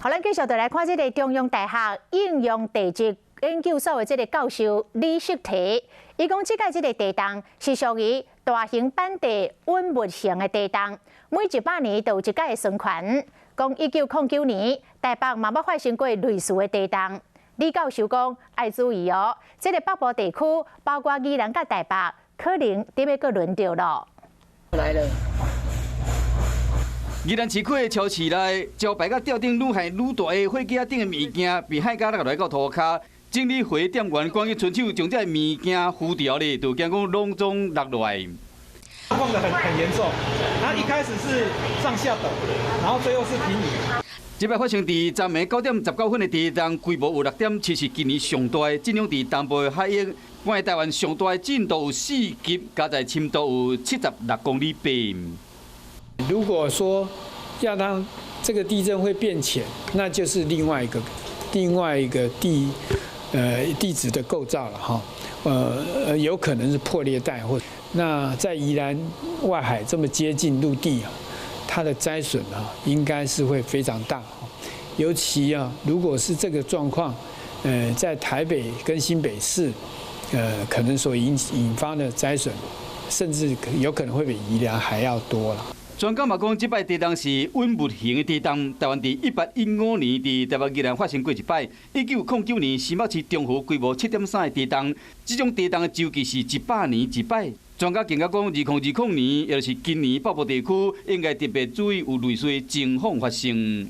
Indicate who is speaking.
Speaker 1: 好，咱继续来看这个中央大学应用地质研究所的这个教授李锡提，伊讲这届这个地动是属于大型板地稳物型的地动，每100年都有一届的循环。讲1909年台北嘛捌发生过类似的地动。李教授讲要注意哦，这个北部地区包括宜兰甲台北，可能得要搁轮到咯。
Speaker 2: 来了。
Speaker 3: 宜兰市区的超市内，招牌甲吊顶愈下愈大的火架顶的物件，被海家落来到涂骹。整理回店员赶紧伸手将这物件扶掉咧，就惊讲拢总落落来。
Speaker 4: 晃得很严重，然后一开始是上下抖，然后最后是平移。
Speaker 3: 这摆发生伫昨暝9点19分的地震，规模有6.7，是今年上大的。震央伫东部的海域，关台湾上大的震度有4级，加在深度有76公里平。
Speaker 5: 如果说要让这个地震会变浅，那就是另外一个地质的构造了哈。有可能是破裂带或那在宜兰外海这么接近陆地啊，它的灾损啊应该是会非常大。尤其啊，如果是这个状况，在台北跟新北市，可能所引发的灾损，甚至有可能会比宜兰还要多了。
Speaker 3: 专家嘛讲，这摆地动是稳物型的地动。台湾伫1815年伫台北宜兰发生过一摆，1909年新北市中和规模7.3的地动。这种地动的周期是100年一摆。专家更加讲，2020年，也就是今年北部地区应该特别注意有类似的情况发生。